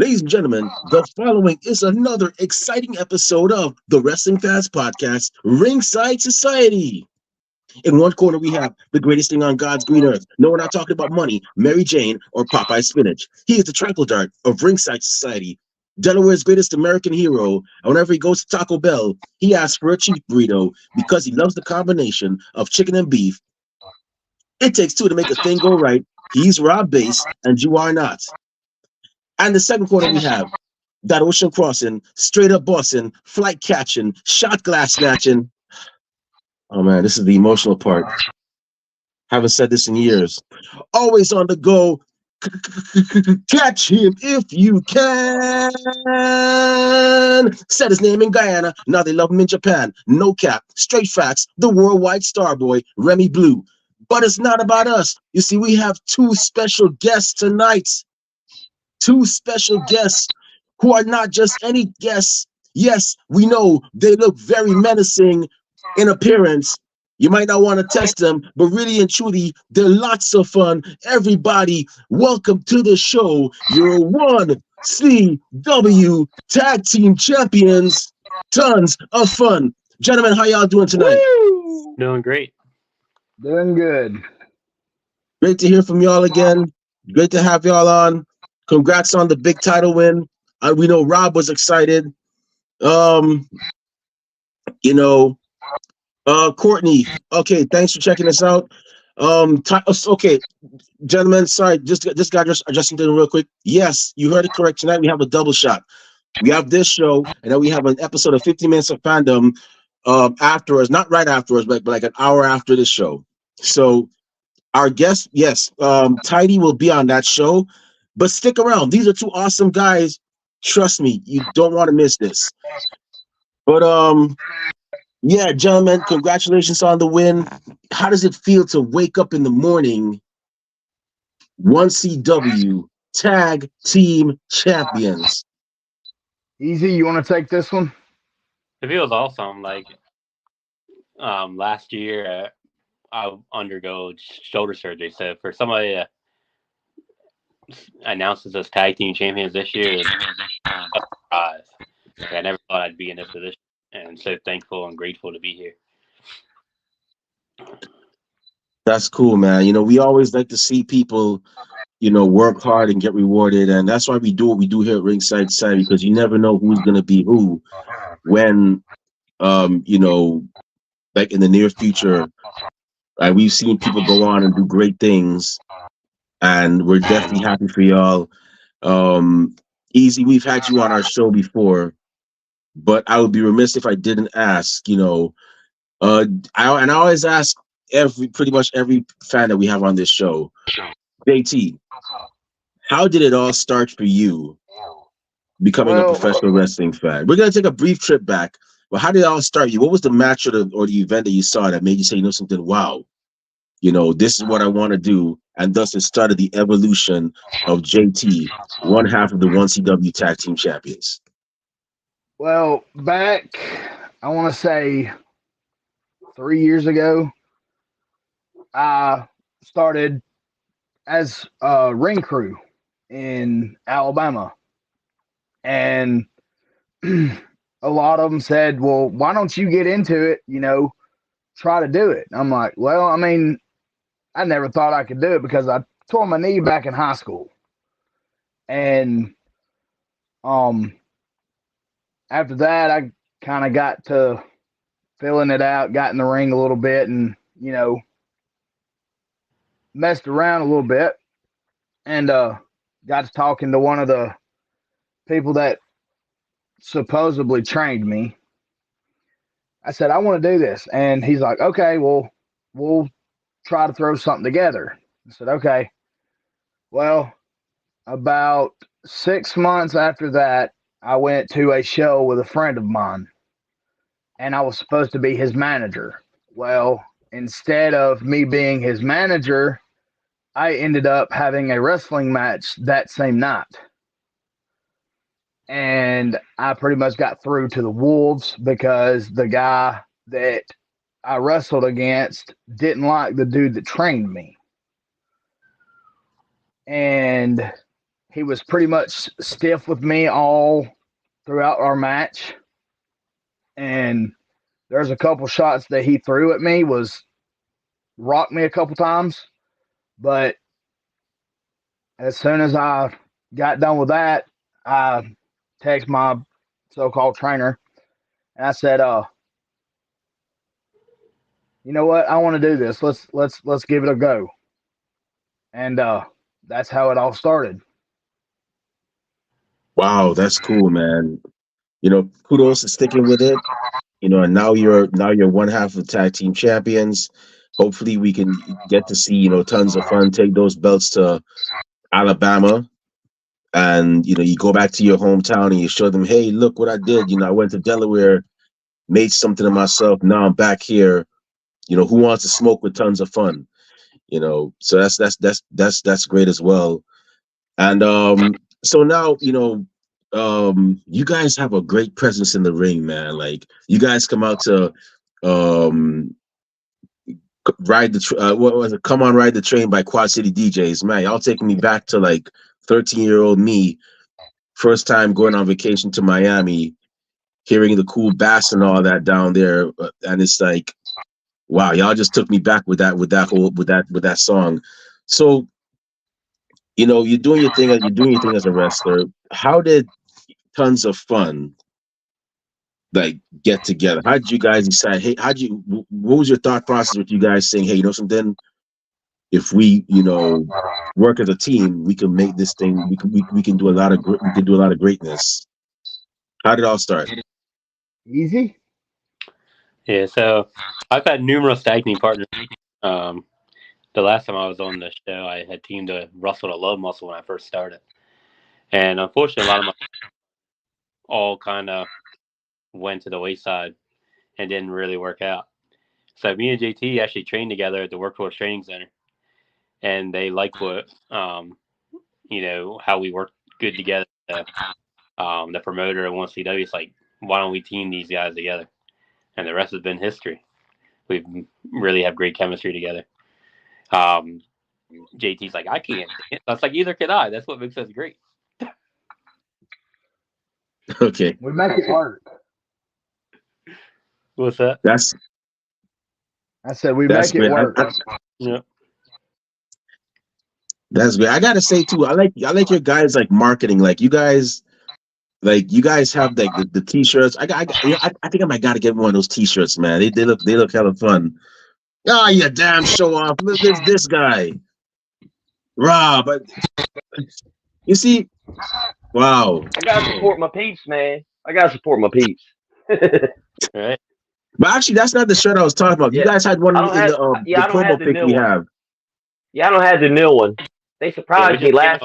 Ladies and gentlemen, the following is another exciting episode of the Wrestling Fans Podcast, Ringside Society. In one corner, we have the greatest thing on God's green earth. No, we're not talking about money, Mary Jane, or Popeye spinach. He is the tranquil dart of Ringside Society, Delaware's greatest American hero. And whenever he goes to Taco Bell, he asks for a cheap burrito because he loves the combination of chicken and beef. It takes two to make a thing go right. He's Rob Bass, and you are not. And the second corner, we have that ocean crossing, straight up bossing, flight catching, shot glass snatching. Oh man, this is the emotional part. Haven't said this in years. Always on the go. Catch him if you can. Said his name in Guyana. Now they love him in Japan. No cap. Straight facts. The worldwide star boy, Remy Blue. But it's not about us. You see, we have two special guests tonight. Two special guests who are not just any guests. Yes, we know they look very menacing in appearance. You might not want to test them, but really and truly, they're lots of fun. Everybody, welcome to the show. Your 1CW Tag Team Champions. Tons of fun. Gentlemen, how y'all doing tonight? Woo! Doing great. Doing good. Great to hear from y'all again. Great to have y'all on. Congrats on the big title win. We know Rob was excited. Courtney, okay, thanks for checking us out. Okay, gentlemen, sorry, just got adjusting to it real quick. Yes, you heard it correct. Tonight we have a double shot. We have this show, and then we have an episode of 50 Minutes of Fandom afterwards, not right afterwards, but like an hour after this show. So our guest, yes, Tidy will be on that show, but stick around. These are two awesome guys. Trust me, you don't want to miss this. But yeah, gentlemen, congratulations on the win. How does it feel to wake up in the morning, 1CW Tag Team Champions? Easy, you want to take this one? It feels awesome. Like last year, I undergo shoulder surgery. So for somebody to announces us tag team champions this year, it's a surprise. Like, I never thought I'd be in this position, and so thankful and grateful to be here. That's cool, man. You know, we always like to see people, work hard and get rewarded, and that's why we do what we do here at Ringside Society, because you never know who's gonna be who when, like in the near future. We've seen people go on and do great things, and we're definitely happy for y'all. Easy, we've had you on our show before, but I would be remiss if I didn't ask. I always ask pretty much every fan that we have on this show. JT, how did it all start for you becoming a professional wrestling fan? We're gonna take a brief trip back, but how did it all start? What was the match or the event that you saw that made you say, something? Wow, this is what I want to do, and thus it started the evolution of JT, one half of the 1CW Tag Team Champions. Well, back, I want to say 3 years ago, I started as a ring crew in Alabama. And a lot of them said, well, why don't you get into it, try to do it. I'm like, well, I mean, I never thought I could do it because I tore my knee back in high school. And after that, I kind of got to filling it out, got in the ring a little bit, and, messed around a little bit, and got to talking to one of the people that supposedly trained me. I said, I want to do this. And he's like, okay, well, we'll try to throw something together. I said, okay. Well, about 6 months after that, I went to a show with a friend of mine, and I was supposed to be his manager. Well, instead of me being his manager, I ended up having a wrestling match that same night. And I pretty much got through to the Wolves because the guy that I wrestled against didn't like the dude that trained me. And he was pretty much stiff with me all throughout our match. And there's a couple shots that he threw at me was rocked me a couple times. But as soon as I got done with that, I texted my so-called trainer and I said, you know what? I want to do this. Let's give it a go. And that's how it all started. Wow, that's cool, man. Kudos to sticking with it. And now you're one half of the tag team champions. Hopefully we can get to see, Tons of Fun take those belts to Alabama. And you go back to your hometown and you show them, hey, look what I did. I went to Delaware, made something of myself. Now I'm back here. Who wants to smoke with Tons of Fun? So that's great as well. And so now, you guys have a great presence in the ring, man. Like you guys come out to ride the what was it? Come on, Ride the Train by Quad City DJs. Man, y'all taking me back to like 13-year-old me, first time going on vacation to Miami, hearing the cool bass and all that down there, and it's like, wow, y'all just took me back with that song. So, you're doing your thing as a wrestler. How did Tons of Fun like get together? How did you guys decide? Hey, what was your thought process with you guys saying, hey, something? If we, work as a team, we can make this thing. We can do a lot of greatness. How did it all start? Easy. Yeah, so I've had numerous tag team partners. The last time I was on the show, I had teamed with Russell to Love Muscle when I first started. And unfortunately, a lot of my all kind of went to the wayside and didn't really work out. So me and JT actually trained together at the Workforce Training Center. And they liked what, how we work good together. The promoter at 1CW is like, why don't we team these guys together? And the rest has been history. We really have great chemistry together. JT's like, I can't. That's like, either can I. That's what makes us great. Okay. We make it work. What's that? I said we make it work. Yeah. That's great. I gotta say too, I like your guys like marketing. Like you guys have like the t-shirts. I think I might gotta get one of those t-shirts, man. They look hella fun. Oh, you damn show off. Look at this guy. Rob, but you see, wow. I gotta support my peeps, man. I gotta support my peeps. Right. But actually, that's not the shirt I was talking about. You guys had one in the promo pic we have. Yeah, I don't have the new one. They surprised me last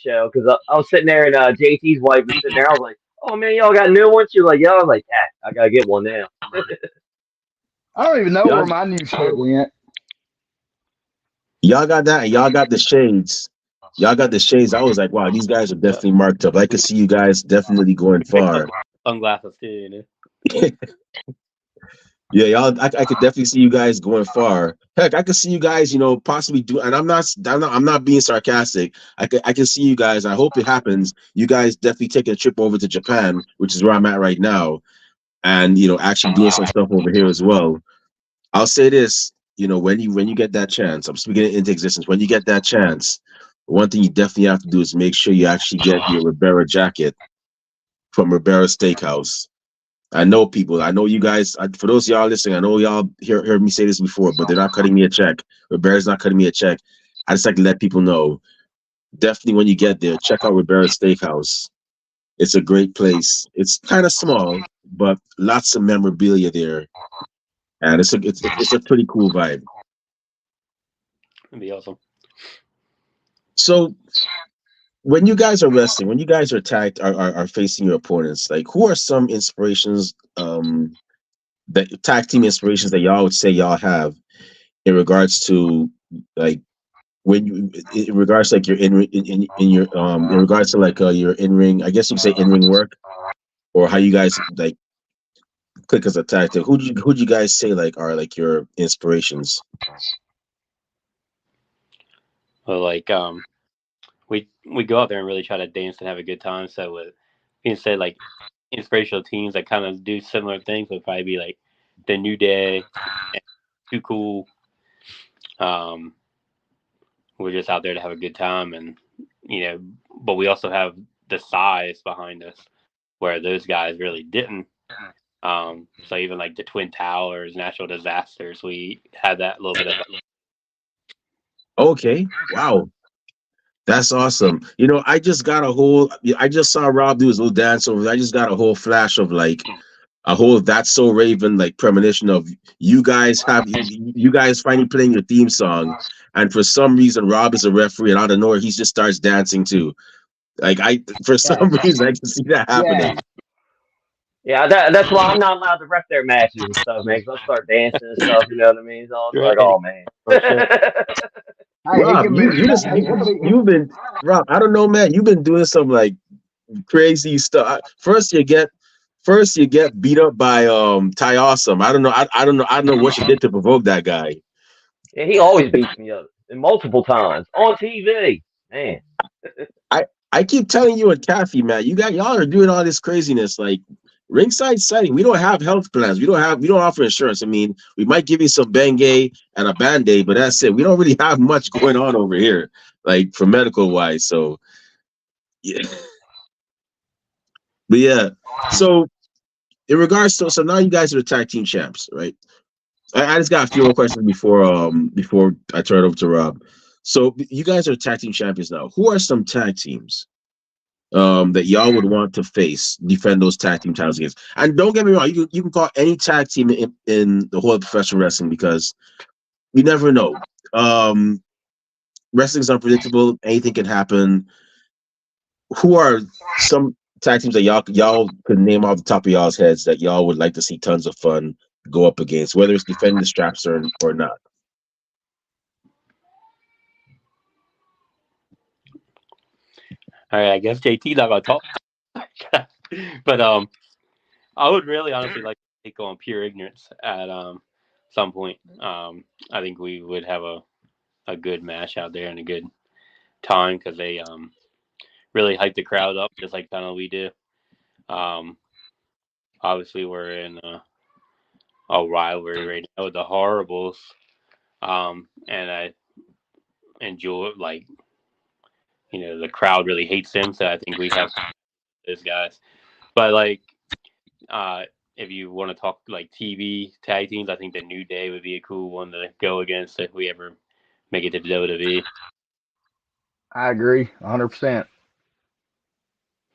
show because I was sitting there and JT's wife was sitting there. I was like, "Oh man, y'all got new ones?" She was like, "Yeah." I was like, I gotta get one now." I don't even know where my new shirt went. Y'all got that, and y'all got the shades. Y'all got the shades. I was like, wow, these guys are definitely marked up. I could see you guys definitely going far. Sunglasses too, Yeah, y'all. I could definitely see you guys going far. Heck, I could see you guys, possibly do. And I'm not being sarcastic. I can see you guys. I hope it happens. You guys definitely taking a trip over to Japan, which is where I'm at right now, and actually doing some stuff over here as well. I'll say this, when you get that chance, I'm speaking it into existence. When you get that chance, one thing you definitely have to do is make sure you actually get your Ribera jacket from Ribera Steakhouse. I know you guys, for those of y'all listening, I know y'all heard me say this before, but they're not cutting me a check. Ribera's not cutting me a check. I just like to let people know, definitely when you get there, check out Ribera Steakhouse. It's a great place. It's kind of small, but lots of memorabilia there. And it's a pretty cool vibe. That'd be awesome. So when you guys are wrestling, when you guys are tagged, are facing your opponents, like who are some inspirations, that tag team inspirations that y'all would say y'all have in regards to like in regards to like your in regards to like your in-ring, I guess you could say in-ring work, or how you guys like click as a tag team. Who'd you guys say like are like your inspirations? Well, like we go out there and really try to dance and have a good time. So with being said, like inspirational teams that kind of do similar things would probably be like the New Day, and Too Cool. We're just out there to have a good time, and but we also have the size behind us where those guys really didn't. So even like the Twin Towers, natural disasters, we had that little bit of. Okay, wow, that's awesome. I just saw Rob do his little dance over. I just got a whole flash of like a whole That's So Raven like premonition of you guys finally playing your theme song, and for some reason Rob is a referee, and out of nowhere he just starts dancing too. Like for some reason I can see that happening. Yeah, that's why I'm not allowed to ref their matches and stuff, man. Cause I'll start dancing and stuff. You know what I mean? So it's like, oh man. Rob, you've been Rob. I don't know, man. You've been doing some like crazy stuff. First you get beat up by Ty Awesome. I don't know what you did to provoke that guy. Yeah, he always beats me up multiple times on TV, man. I keep telling you and Kathy, man, y'all are doing all this craziness. Like Ringside Sighting, we don't have health plans. We don't offer insurance. I mean, we might give you some Bengay and a Band-Aid, but that's it. We don't really have much going on over here, like for medical wise. So yeah. But yeah. So in regards to, so now you guys are the tag team champs, right? I just got a few more questions before I turn it over to Rob. So you guys are tag team champions now. Who are some tag teams that y'all would want to defend those tag team titles against? And don't get me wrong, you can call any tag team in the whole of professional wrestling, because you never know. Wrestling's unpredictable. Anything can happen. Who are some tag teams that y'all could name off the top of y'all's heads that y'all would like to see tons of fun go up against, whether it's defending the straps or not? All right, I guess JT not gonna talk, but I would really honestly like to take on Pure Ignorance at some point. I think we would have a good match out there and a good time, because they really hype the crowd up just like kind of we do. Obviously we're in a rivalry right now with the Horribles, and I enjoy, like, the crowd really hates them, so I think we have those guys. But like, if you want to talk like TV tag teams, I think the New Day would be a cool one to go against if we ever make it to WWE. I agree 100%.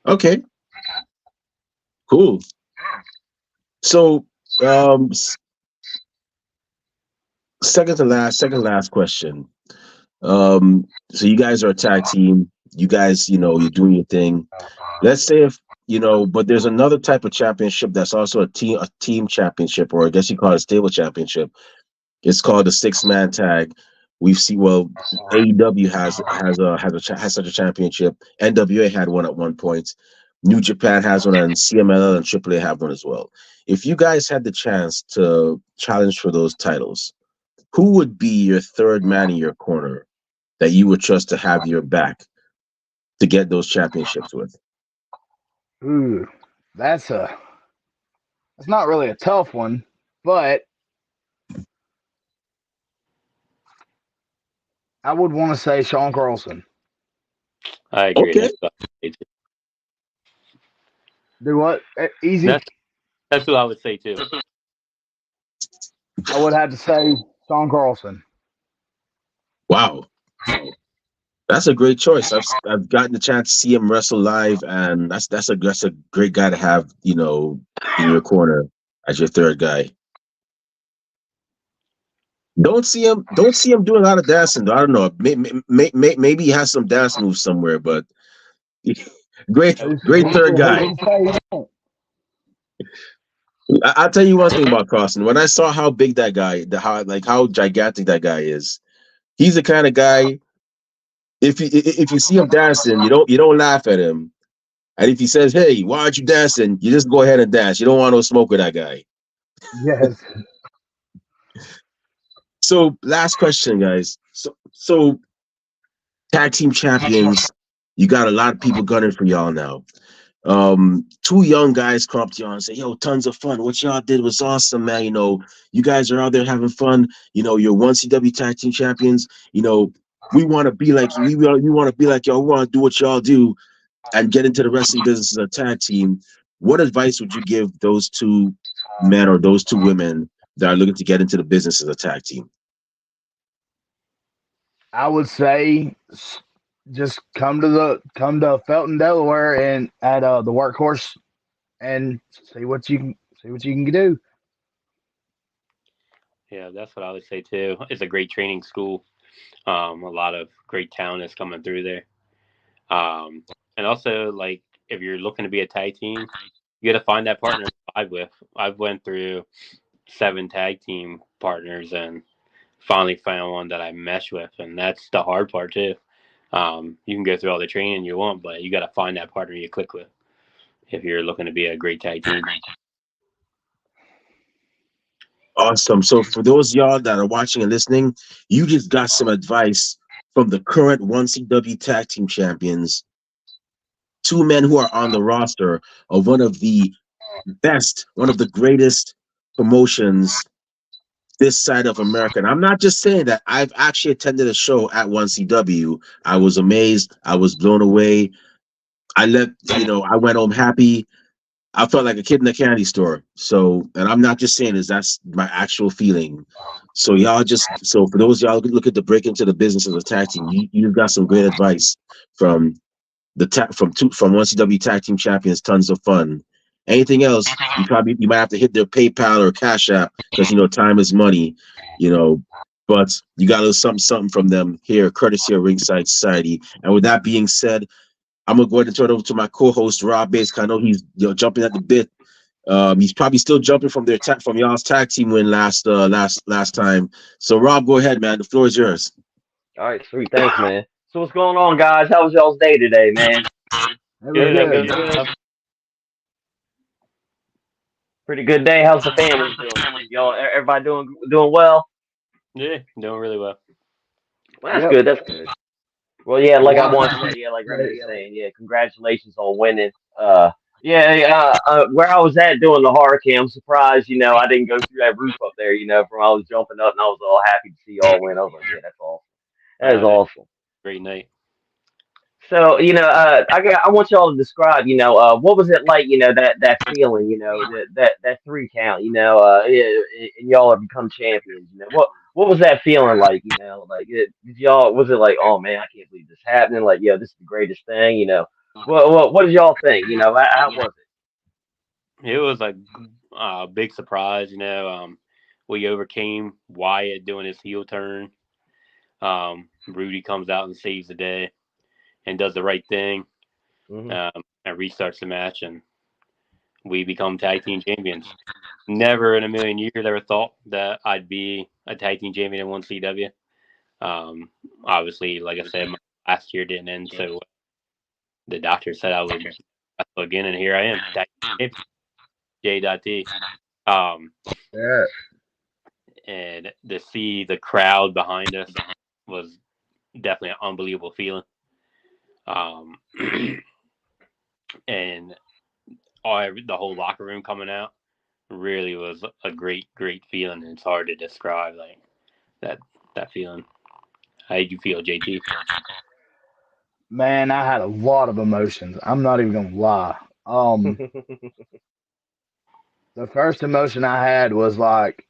Okay. Cool. So second to last question. So you guys are a tag team. You guys, you're doing your thing. Let's say if but there's another type of championship that's also a team championship, or I guess you call it a stable championship. It's called the 6-man tag. We've seen, AEW has such a championship. NWA had one at one point. New Japan has one, and CMLL and AAA have one as well. If you guys had the chance to challenge for those titles, who would be your third man in your corner that you would trust to have your back to get those championships with? Ooh, that's not really a tough one, but I would want to say Sean Carlson. I agree. Okay. Do what? Easy? That's what I would say too. I would have to say Sean Carlson. Wow. That's a great choice. I've gotten the chance to see him wrestle live, and that's a great guy to have, in your corner as your third guy. Don't see him doing a lot of dancing, though. I don't know. Maybe he has some dance moves somewhere, but great third guy. I'll tell you one thing about Carlson. When I saw how big that guy, how gigantic that guy is, he's the kind of guy. If you see him dancing, you don't laugh at him, and if he says, "Hey, why aren't you dancing?" you just go ahead and dance. You don't want no smoke with that guy. Yes. So last question, guys. So tag team champions, You got a lot of people gunning for y'all now. Two young guys come up to y'all and say, "Yo, tons of fun. What y'all did was awesome, man. You guys are out there having fun. You're 1CW tag team champions. We want to be like you. We want to be like y'all. We want to do what y'all do and get into the wrestling business as a tag team." What advice would you give those two men or those two women that are looking to get into the business as a tag team? I would say just come to Felton, Delaware, and at the Workhorse, and see what you can do. Yeah, that's what I would say too. It's a great training school. A lot of great talent is coming through there. And also, like, if you're looking to be a tag team, you got to find that partner to vibe with. I've went through 7 tag team partners and finally found one that I mesh with, and that's the hard part too. You can go through all the training you want, but you got to find that partner you click with if you're looking to be a great tag team. Awesome. So for those y'all that are watching and listening, you just got some advice from the current 1CW tag team champions, 2 men who are on the roster of one of the best, one of the greatest promotions this side of America. And I'm not just saying that. I've actually attended a show at 1CW. I was amazed. I was blown away. I went home happy. I felt like a kid in a candy store. So, and I'm not just saying this, that's my actual feeling. So for those y'all looking to break into the business of the tag team, you've got some great advice from from 1CW tag team champions. Tons of fun. Anything else, you might have to hit their PayPal or Cash App because time is money, but you got a little something from them here, courtesy of Ringside Society. And with that being said, I'm gonna go ahead and turn it over to my co-host Rob Bates. I know he's jumping at the bit. He's probably still jumping from from y'all's tag team win last time. So Rob, go ahead, man. The floor is yours. All right, sweet. Thanks, man. So what's going on, guys? How was y'all's day today, man? Good. Pretty good day. How's the family doing? Y'all, everybody doing well? Yeah, doing really well. Well, that's good. That's good. Well, yeah, like I want to say, yeah, like Remy was saying, yeah, congratulations on winning. Where I was at doing the hard cam, I'm surprised, I didn't go through that roof up there, from I was jumping up, and I was all happy to see y'all win. I was like, yeah, that's awesome. That is awesome. Great night. So, I want y'all to describe, what was it like, that feeling, that 3 count, and y'all have become champions, what was that feeling like, like, was it like, oh man, I can't believe this happening, like, this is the greatest thing, what did y'all think, how was it? It was a big surprise, we overcame Wyatt doing his heel turn. Rudy comes out and saves the day and does the right thing, and restarts the match, and we become tag team champions. Never in a million years ever thought that I'd be a tag team champion in 1CW. Obviously, like I said, my last year didn't end, so the doctor said I would wrestle again, and here I am, tag team champion, J.T. Yeah. And to see the crowd behind us was definitely an unbelievable feeling. And the whole locker room coming out really was a great feeling. It's hard to describe, like that feeling. How did you feel, JT? Man, I had a lot of emotions. I'm not even gonna lie. The first emotion I had was like,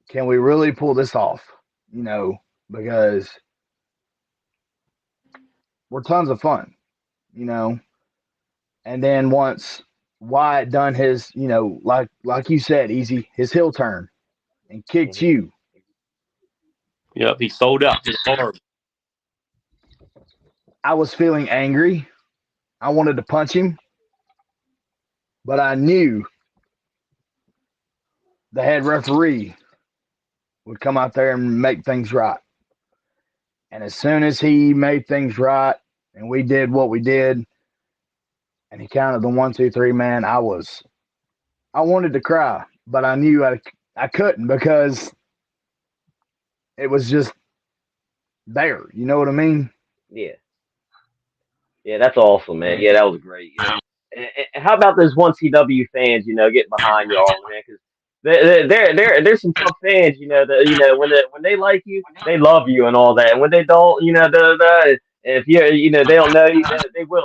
can we really pull this off? Because we're tons of fun, And then once Wyatt done his, like you said, Easy, his heel turn and kicked you. Yep, he sold out to the bar. I was feeling angry. I wanted to punch him, but I knew the head referee would come out there and make things right. And as soon as he made things right and we did what we did, and he counted the 1, 2, 3, man, I wanted to cry, but I knew I couldn't because it was just there. You know what I mean? Yeah. Yeah, that's awesome, man. Yeah, that was great. And how about those one CW fans? Getting behind y'all, man, because there's some tough fans. That when they like you, they love you and all that, and when they don't, if they don't know you,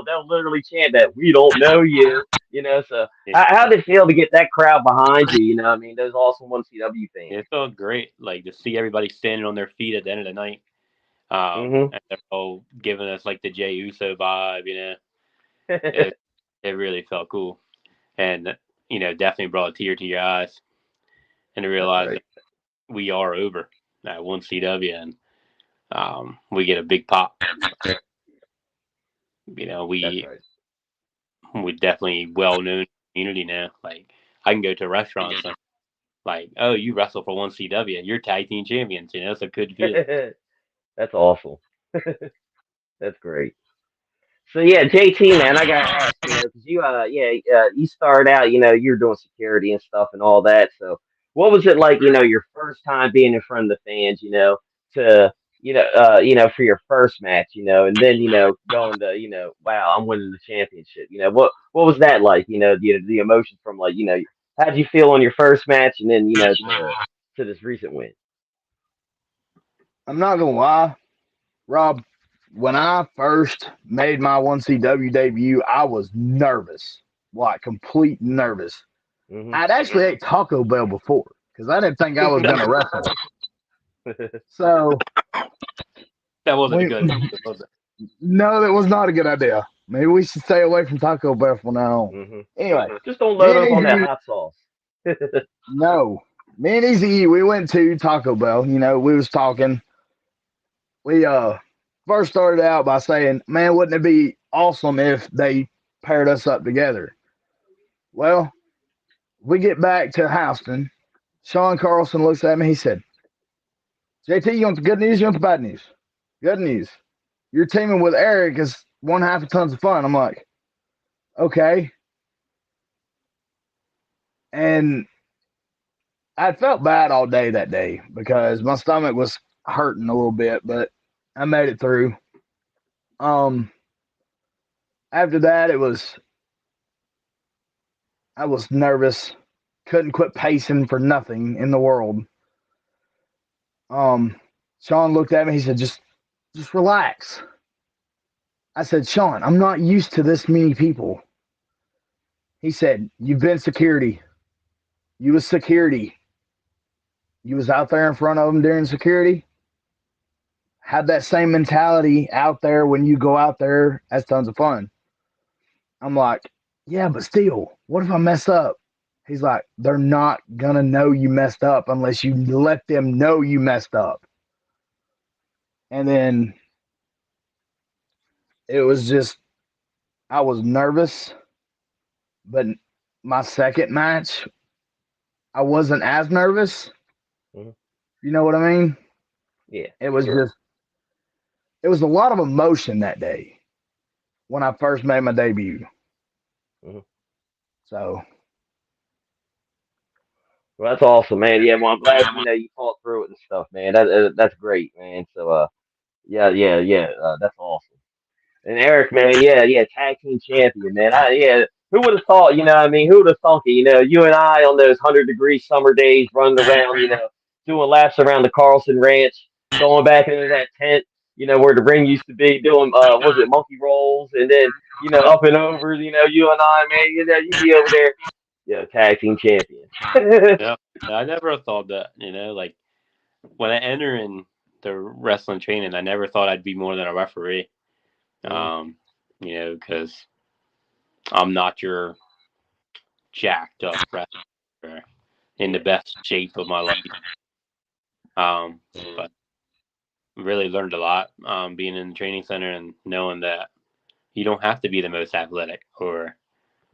they'll literally chant that we don't know you. So Yeah, how did it feel to get that crowd behind you? I mean, those awesome one CW fans. it felt great. Like to see everybody standing on their feet at the end of the night. Hmm. And they're all giving us like the Jey Uso vibe. It it really felt cool, and definitely brought a tear to your eyes, and to That's realize right. that we are over at one CW, and we get a big pop. That's We right. definitely well known community now. Like I can go to restaurants and like, oh, you wrestle for one CW, you're tag team champions. It's a good feeling. That's awesome. That's great. So yeah, JT, man, I gotta ask, because you started out, you're doing security and stuff and all that. So what was it like, your first time being in front of the fans, to for your first match, and then going to, wow, I'm winning the championship. What was that like? The emotions from like, how'd you feel on your first match, and then to this recent win? I'm not gonna lie, Rob. When I first made my 1CW debut, I was nervous, like complete nervous. Hmm. I'd actually ate Taco Bell before because I didn't think I was gonna wrestle. So That wasn't a we, good idea, was it? no, that was not a good idea. Maybe we should stay away from Taco Bell from now on. Hmm. Anyway, Just don't me load and up on that Easy, hot sauce. no, me and Easy, we went to Taco Bell. We was talking. We first started out by saying, "Man, wouldn't it be awesome if they paired us up together?" Well, we get back to Houston. Sean Carlson looks at me. He said, "JT, you want the good news? You want the bad news? Good news. You're teaming with Eric is one half a tons of fun." I'm like, okay. And I felt bad all day that day because my stomach was hurting a little bit, but I made it through. Um, After that, I was nervous, couldn't quit pacing for nothing in the world. Um, Sean looked at me. He said, just relax." I said, "Sean, I'm not used to this many people." He said, "You've been security. You was security. You was out there in front of them during security. Have that same mentality out there when you go out there. That's tons of fun." I'm like, "Yeah, but still, what if I mess up?" He's like, "They're not gonna know you messed up unless you let them know you messed up." And then it was just, I was nervous, but my second match, I wasn't as nervous. Mhm. You know what I mean? Yeah. It was just, it was a lot of emotion that day when I first made my debut. Mhm. So Well, that's awesome, man. Yeah, well, I'm glad you fought through it and stuff, man. That's great, man. So yeah, yeah, yeah, that's awesome. And Eric, man, yeah, yeah, tag team champion, man. Who would have thought? I mean, who would have thunk it? You and I on those 100-degree summer days, running around, doing laps around the Carlson Ranch, going back into that tent, where the ring used to be, doing was it monkey rolls, and then up and over, you and I, man, you'd be over there, tag team champion. Yeah, I never thought that. Like when I enter in the wrestling training, I never thought I'd be more than a referee. Mhm. Because I'm not your jacked up wrestler in the best shape of my life. But really learned a lot being in the training center and knowing that you don't have to be the most athletic or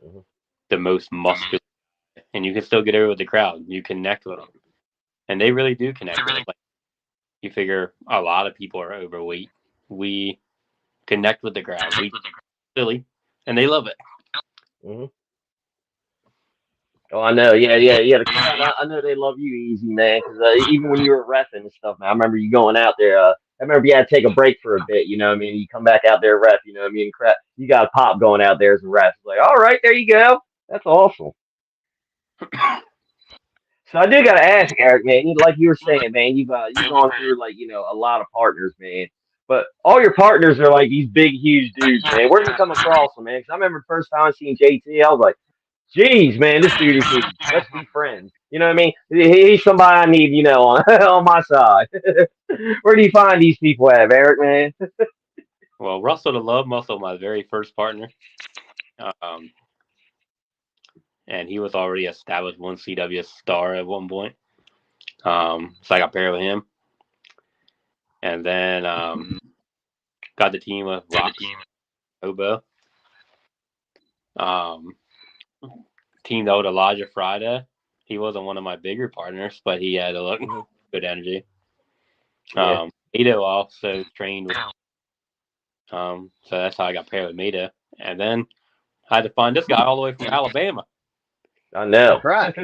Mhm. the most muscular, and you can still get over with the crowd. You connect with them, and they really do connect with them. Like you figure a lot of people are overweight. We connect with the crowd. We silly, and they love it. Mhm. Oh, I know. Yeah, yeah, yeah. The crowd, I know they love you, Easy, man. Because even when you were refing and stuff, man, I remember you going out there. I remember you had to take a break for a bit. You know what I mean? You come back out there, ref. You know what I mean? Crap, you got a pop going out there as a ref. It's like, all right, there you go. That's awesome. So I do gotta ask, Eric, man. Like you were saying, man, you've gone through like a lot of partners, man. But all your partners are like these big, huge dudes, man. Where do you come across them, man? Because I remember the first time I seen JT, I was like, "Geez, man, this dude is huge. Let's be friends." You know what I mean? He's somebody I need, on on my side. Where do you find these people at, Eric, man? Well, Russell the Love Muscle, my very first partner, um, and he was already established one CW star at one point. So I got paired with him, and then got the team with Rock Hobo. Teamed out with Elijah Friday. He wasn't one of my bigger partners, but he had a lot good energy. Mito also trained with, so that's how I got paired with Mito. And then I had to find this guy all the way from Alabama. I know. Right.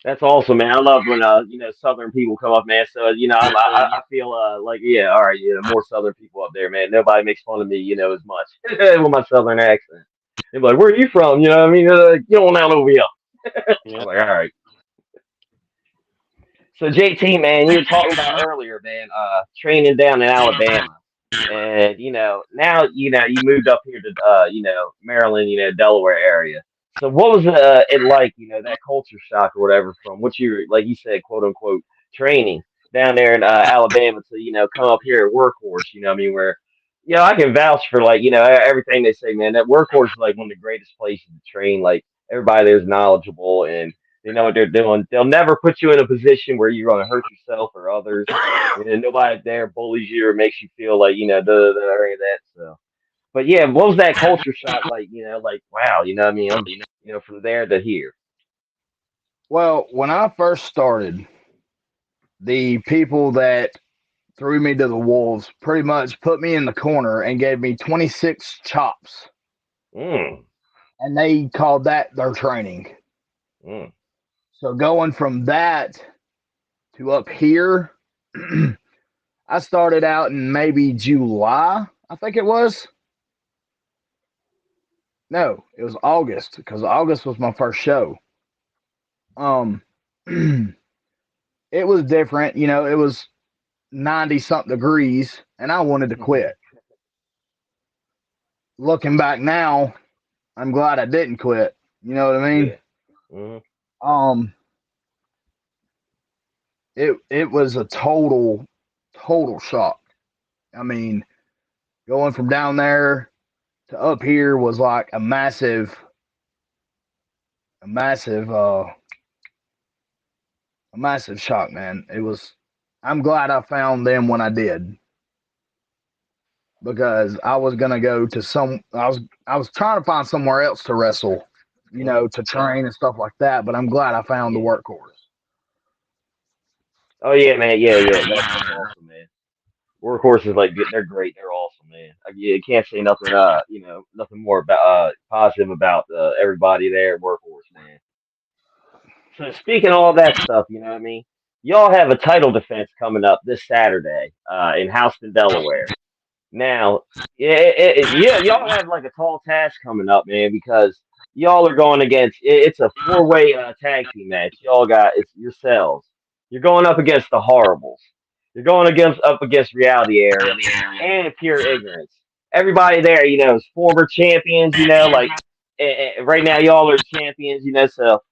That's awesome, man. I love when Southern people come up, man. So I feel like all right, more Southern people up there, man. Nobody makes fun of me, as much with my Southern accent. They're like, "Where are you from?" You know what I mean? Get on out over here. Yeah. I'm like, all right. So JT, man, you were talking about earlier, man, training down in Alabama, and now you moved up here to Maryland, Delaware area. So what was it like, that culture shock or whatever from what you like you said, quote unquote, training down there in Alabama to come up here at Workhorse, what I mean, where I can vouch for like everything they say, man. That Workhorse is like one of the greatest places to train. Like everybody there's knowledgeable and they know what they're doing. They'll never put you in a position where you're going to hurt yourself or others. And nobody there bullies you or makes you feel like, or any of that. So, but yeah, what was that culture shock like? Like, wow, what I mean? From there to here. Well, when I first started, the people that threw me to the wolves pretty much put me in the corner and gave me 26 chops. Mm. And they called that their training. Mm. So going from that to up here, I started out in maybe July, I think it was. No, it was August because August was my first show. It was different, it was 90 something degrees and I wanted to quit. Looking back now, I'm glad I didn't quit. You know what I mean? Yeah. Mm-hmm. It was a total shock. I mean, going from down there to up here was like a massive shock, man. I'm glad I found them when I did. Because I was gonna go to I was trying to find somewhere else to wrestle, to train and stuff like that, but I'm glad I found the Workhorse. Oh yeah, man. Yeah. That's awesome, man. Workhorse is like they're great. They're awesome, man. You can't say nothing. Nothing more about positive about everybody there at Workhorse, man. So speaking of all that stuff, you know what I mean. Y'all have a title defense coming up this Saturday in Houston, Delaware. Now, yeah, y'all have like a tall task coming up, man, because y'all are going against. It's a four-way tag team match. Y'all got it's yourselves. You're going up against the Horribles. You're going up against Reality Area and Pure Ignorance. Everybody there, is former champions. Like right now, y'all are champions. So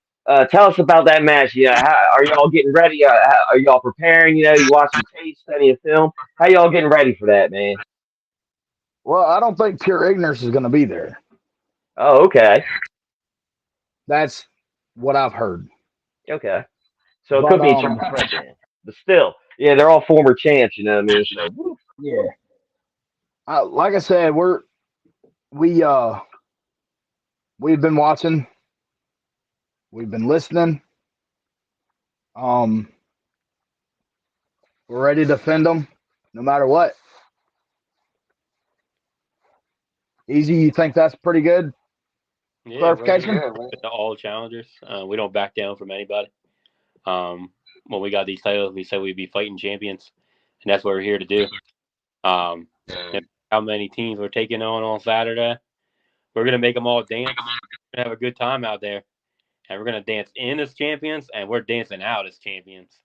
tell us about that match. How, are y'all getting ready? Are y'all preparing? You watching tape, studying film. How y'all getting ready for that, man? Well, I don't think Pure Ignorance is going to be there. Oh, okay. That's what I've heard. Okay. So it could be a triple threat then. But still, yeah, they're all former champs, you know what I mean? So, woo. Yeah. Like I said, we've been watching. We've been listening. We're ready to defend them no matter what. Easy, you think that's pretty good? Yeah, Clarification? with all challengers. We don't back down from anybody. when we got these titles, we said we'd be fighting champions, and that's what we're here to do. How many teams we're taking on Saturday? We're gonna make them all dance. We're gonna have a good time out there, and we're gonna dance in as champions, and we're dancing out as champions.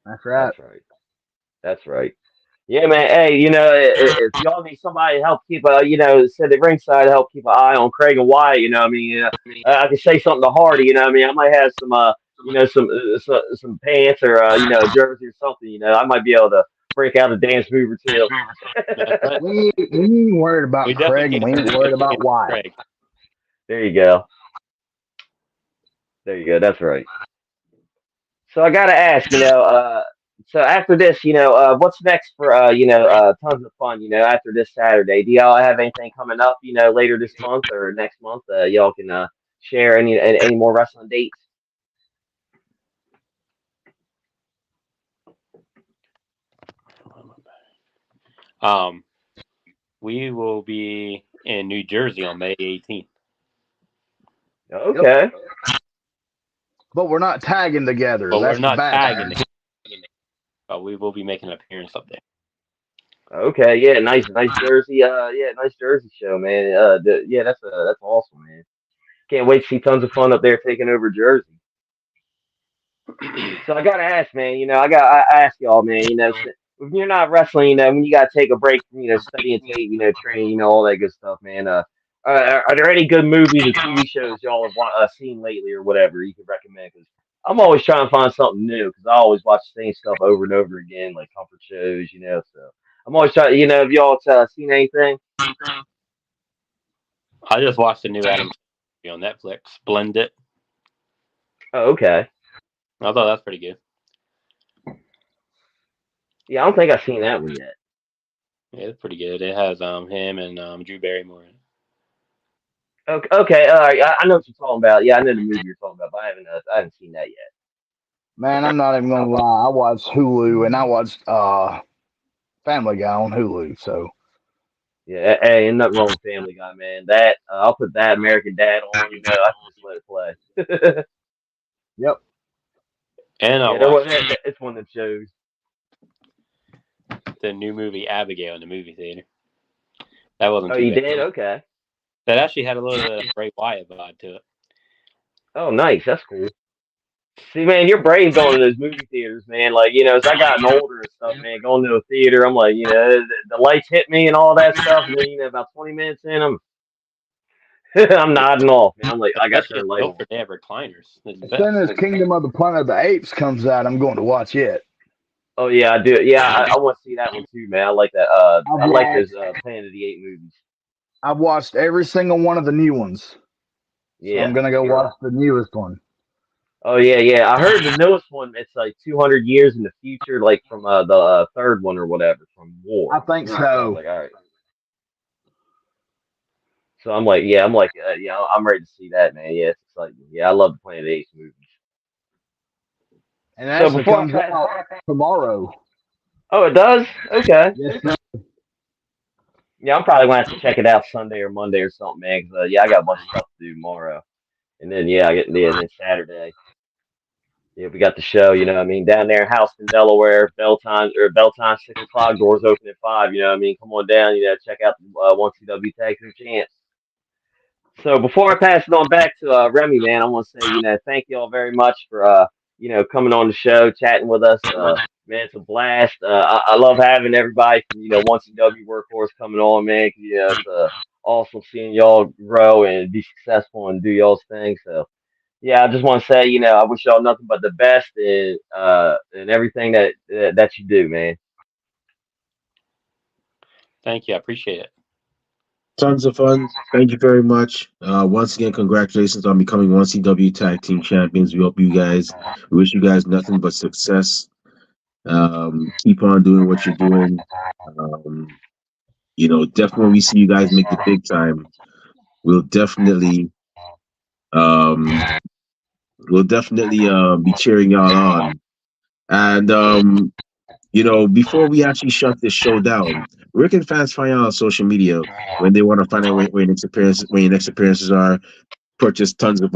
That's right. That's right. That's right. Yeah, man. Hey, if y'all need somebody to help keep sit at ringside to help keep an eye on Craig and Wyatt, I can say something to Hardy, I might have some, some pants or, a jersey or something, I might be able to break out a dance move or two. We ain't worried about We Craig, definitely and we ain't can't worried about stand Wyatt. Craig. There you go. There you go. That's right. So I gotta ask, so after this, what's next for tons of fun, after this Saturday? Do y'all have anything coming up, later this month or next month? Y'all can share any more wrestling dates. We will be in New Jersey on May 18th. Okay. But we're not tagging together. But That's we're not the bad tagging thing. together. But we will be making an appearance up there. Okay, yeah, nice Jersey, nice Jersey show, man. That's awesome, man. Can't wait to see tons of fun up there taking over Jersey. So I gotta ask, man. I ask y'all, man. When you're not wrestling, when you gotta take a break from, studying tape, training, all that good stuff, man. Are there any good movies or TV shows y'all have seen lately or whatever you could recommend? Because I'm always trying to find something new because I always watch the same stuff over and over again, like comfort shows, So I'm always trying, have y'all seen anything? I just watched the new Adam on Netflix, Blend It. Oh, okay. I thought that's pretty good. Yeah, I don't think I've seen that one yet. Yeah, it's pretty good. It has him and Drew Barrymore in it. Okay, all right. I know what you're talking about. Yeah, I know the movie you're talking about, but I haven't seen that yet. Man, I'm not even gonna lie. I watched Hulu and I watched Family Guy on Hulu. So Yeah, hey, ain't nothing wrong with Family Guy, man. That I'll put that American Dad on. I can just let it play. yep. And I Yeah, watched it's one of them shows. the new movie Abigail in the movie theater. That wasn't Oh, too you bad. did? Okay. That actually had a little bit of Bray Wyatt vibe to it. Oh, nice. That's cool. See, man, you're brave going to those movie theaters, man. Like, as I gotten older and stuff, man, going to a theater, I'm like, the lights hit me and all that stuff. And then, about 20 minutes in, I'm nodding off, man. I'm like, I got to turn the light built on. for damn recliners. As soon as Kingdom of the Planet of the Apes comes out, I'm going to watch it. Oh yeah, I do. Yeah, I want to see that one too, man. I like that. I like those Planet of the Apes movies. I've watched every single one of the new ones. Yeah, so I'm gonna go watch the newest one. Oh yeah. I heard the newest one. It's like 200 years in the future, like from the third one or whatever from War. I think so. Like, all right. So I'm like, I'm ready to see that, man. Yeah, it's exciting. Yeah, I love the Planet of the Apes movies. And that comes out tomorrow. Oh, it does? Okay. Yes, sir. Yeah, I'm probably gonna have to check it out Sunday or Monday or something, man. Cause I got a bunch of stuff to do tomorrow, and then I get then Saturday. Yeah, we got the show. Down there in Houston, Delaware. Bell time 6:00. Doors open at 5. Come on down. Check out the 1CW Tag Team Champs. So before I pass it on back to Remy, man, I want to say thank you all very much for coming on the show, chatting with us. Man, it's a blast. I love having everybody from 1CW Workhorse coming on, man. It's awesome seeing y'all grow and be successful and do y'all's thing. So yeah, I just want to say I wish y'all nothing but the best in everything that you do, man. Thank you. I appreciate it. Tons of fun. Thank you very much. Once again, congratulations on becoming 1CW Tag Team Champions. We wish you guys nothing but success. Keep on doing what you're doing. Definitely when we see you guys make the big time, we'll definitely be cheering y'all on. And before we actually shut this show down, where can fans find out on social media when they want to find out where your next appearances are? purchase tons of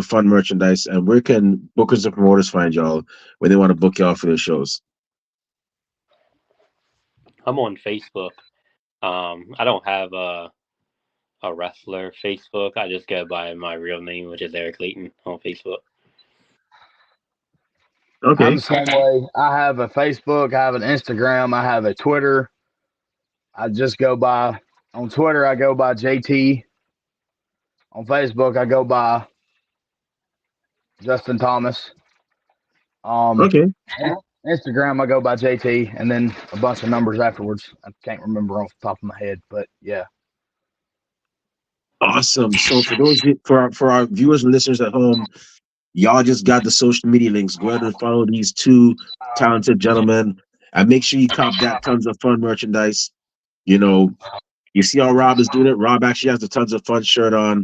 fun merchandise. And where can bookers and promoters find y'all when they want to book y'all for their shows? I'm on Facebook. I don't have a wrestler Facebook. I just go by my real name, which is Eric Layton on Facebook. Okay. I'm the same way. I have a Facebook, I have an Instagram, I have a Twitter. I just go by on Twitter. I go by JT. On Facebook, I go by Justin Thomas. Okay. Instagram, I go by JT, and then a bunch of numbers afterwards. I can't remember off the top of my head, but yeah. Awesome. So for our viewers and listeners at home, y'all just got the social media links. Go ahead and follow these two talented gentlemen, and make sure you cop that tons of fun merchandise. You know, you see how Rob is doing it. Rob actually has the tons of fun shirt on.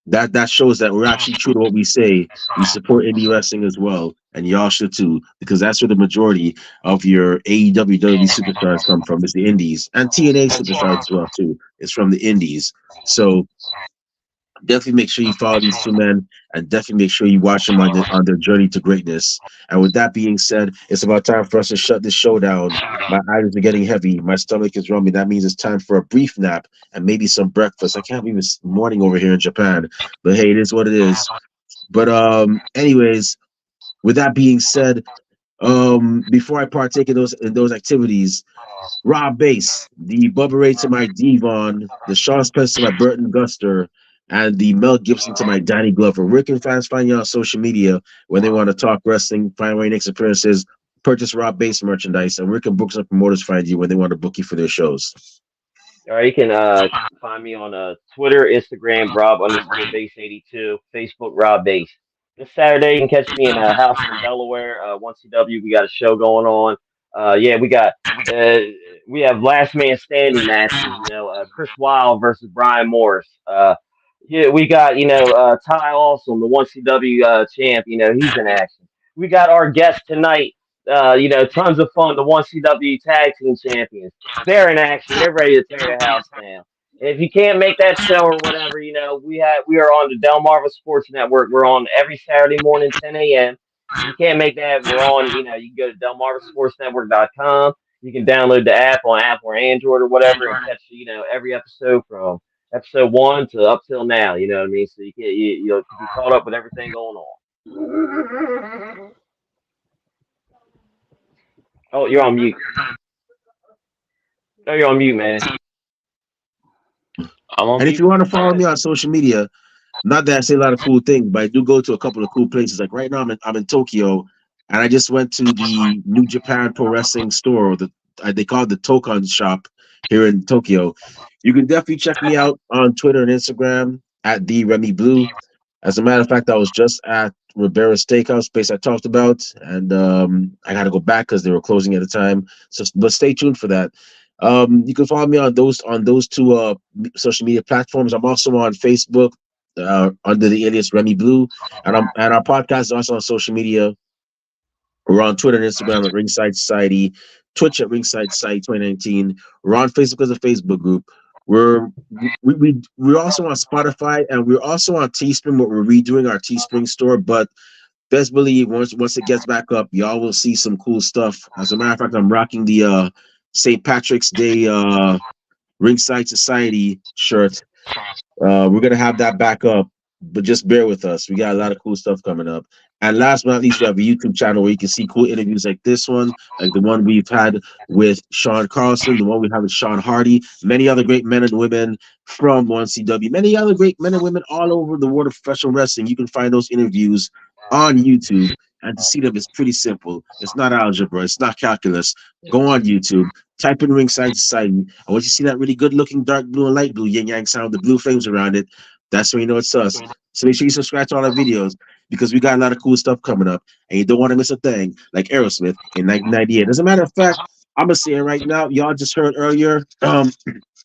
That shows that we're actually true to what we say. We support indie wrestling as well, and y'all should too, because that's where the majority of your AEW, WWE superstars come from, is the indies, and TNA superstars as well too. It's from the indies. So definitely make sure you follow these two men, and definitely make sure you watch them on their journey to greatness. And with that being said, it's about time for us to shut this show down. My eyes are getting heavy. My stomach is rumbling. That means it's time for a brief nap and maybe some breakfast. I can't believe it's morning over here in Japan, but hey, it is what it is. But anyways, with that being said, before I partake in those activities, Rob Bass, the Bubba Ray to my Devon, the Sean Spence to my Burton Guster, and the Mel Gibson to my Danny Glover. Where can fans find you on social media when they want to talk wrestling, find where your next appearances, purchase Rob Bass merchandise, and where can books and promoters find you when they want to book you for their shows? All right, you can find me on Twitter, Instagram, Rob_Base82, Facebook, Rob Base. This Saturday, you can catch me in Houston, Delaware. 1CW, we got a show going on. Yeah, we have last man standing matches. Chris Wilde versus Brian Morris. Yeah, we got Ty Awesome, the 1CW champ. He's in action. We got our guest tonight. Tons of fun. The 1CW tag team champions. They're in action. They're ready to tear the house down. And if you can't make that show or whatever, we are on the Delmarva Sports Network. We're on every Saturday morning, 10 a.m. If you can't make that, we're on. You can go to DelmarvaSportsNetwork.com. You can download the app on Apple or Android or whatever and catch every episode from episode 1 to up till now. You know what I mean? So you'll be caught up with everything going on. Oh, you're on mute. Oh, you're on mute, man. And if you want to follow me on social media, not that I say a lot of cool things, but I do go to a couple of cool places. Like right now, I'm in Tokyo, and I just went to the New Japan Pro Wrestling store. They call it the Tokon shop here in Tokyo. You can definitely check me out on Twitter and Instagram at the Remy Blue. As a matter of fact, I was just at Ribera Steakhouse place I talked about, and I got to go back because they were closing at the time. So, but stay tuned for that. You can follow me on those two social media platforms. I'm also on Facebook under the alias Remy Blue, and our podcast is also on social media. We're on Twitter and Instagram at Ringside Society, Twitch at Ringside Society 2019. We're on Facebook as a Facebook group. We're also on Spotify, and we're also on Teespring. We're redoing our Teespring store, but best believe once it gets back up, y'all will see some cool stuff. As a matter of fact, I'm rocking the St. Patrick's Day Ringside Society shirt. We're gonna have that back up, but just bear with us. We got a lot of cool stuff coming up. And last but not least, we have a YouTube channel where you can see cool interviews like this one, like the one we've had with Sean Carlson, the one we have with Sean Hardy, many other great men and women from 1CW, many other great men and women all over the world of professional wrestling. You can find those interviews on YouTube, and to see them is pretty simple. It's not algebra, it's not calculus. Go on YouTube, type in Ringside Society, and once you see that really good-looking dark blue and light blue yin-yang sound, the blue flames around it, that's when you know it's us. So make sure you subscribe to all our videos, because we got a lot of cool stuff coming up, and you don't want to miss a thing, like Aerosmith in 1998. As a matter of fact, I'm gonna say it right now. Y'all just heard earlier,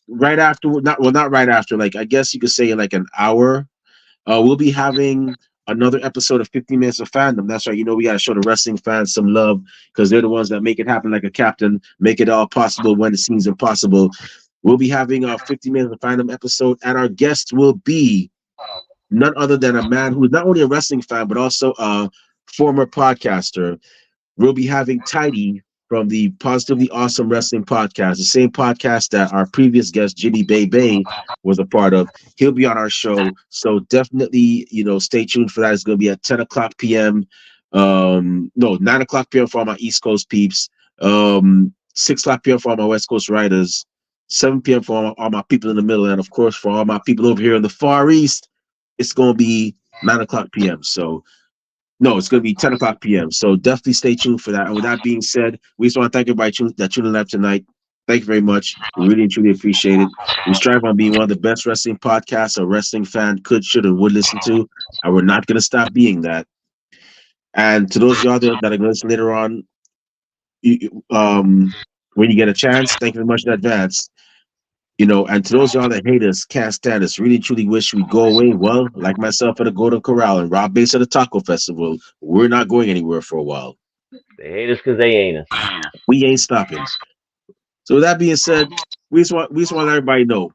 right after, not right after, like I guess you could say in like an hour, we'll be having another episode of 50 Minutes of Fandom. That's right. We got to show the wrestling fans some love, because they're the ones that make it happen like a captain, make it all possible when it seems impossible. We'll be having a 50 Minutes of Fandom episode, and our guest will be none other than a man who is not only a wrestling fan but also a former podcaster. We'll be having Tidy from the Positively Awesome Wrestling Podcast, the same podcast that our previous guest Jimmy Bay was a part of. He'll be on our show, so definitely, stay tuned for that. It's going to be at 10 o'clock p.m. No, 9 o'clock p.m. for all my East Coast peeps. 6 o'clock p.m. for all my West Coast riders. 7 p.m. for all my people in the middle, and of course for all my people over here in the Far East, it's going to be 9 o'clock p.m. So. No, it's going to be 10 o'clock p.m. So definitely stay tuned for that. And with that being said, we just want to thank everybody that tuned in live tonight. Thank you very much. We really and truly appreciate it. We strive on being one of the best wrestling podcasts a wrestling fan could, should, and would listen to. And we're not going to stop being that. And to those of y'all that are going to listen later on, when you get a chance, thank you very much in advance. And to those of y'all that hate us, can't stand us, really truly wish we'd go away. Well, like myself at the Golden Corral and Rob Bass at the Taco Festival, we're not going anywhere for a while. They hate us because they ain't us. We ain't stopping. So with that being said, we just want to let everybody know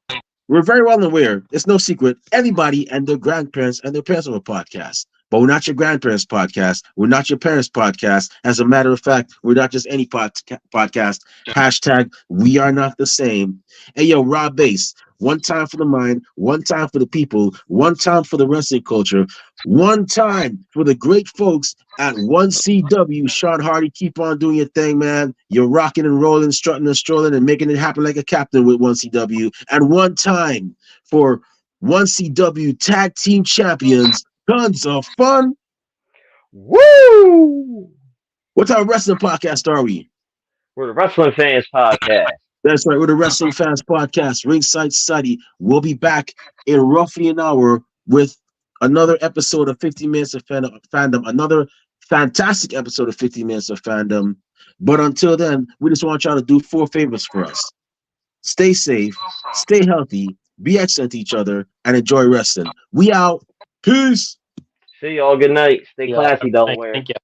we're very well aware. It's no secret. Everybody and their grandparents and their parents have a podcast. But we're not your grandparents' podcast. We're not your parents' podcast. As a matter of fact, we're not just any podcast. Hashtag we are not the same. Hey, yo, Rob Bass, one time for the mind, one time for the people, one time for the wrestling culture, one time for the great folks at 1CW. Sean Hardy, keep on doing your thing, man. You're rocking and rolling, strutting and strolling, and making it happen like a captain with 1CW. And one time for 1CW Tag Team Champions. Tons of fun. Woo! What type of wrestling podcast are we? We're the Wrestling Fans Podcast. That's right. We're the Wrestling Fans Podcast. Ringside Society. We'll be back in roughly an hour with another episode of 50 Minutes of Fandom. Another fantastic episode of 50 Minutes of Fandom. But until then, we just want y'all to do 4 favors for us. Stay safe, stay healthy, be excellent to each other, and enjoy wrestling. We out. Peace. See y'all. Good night. Stay classy, Delaware. Thank you.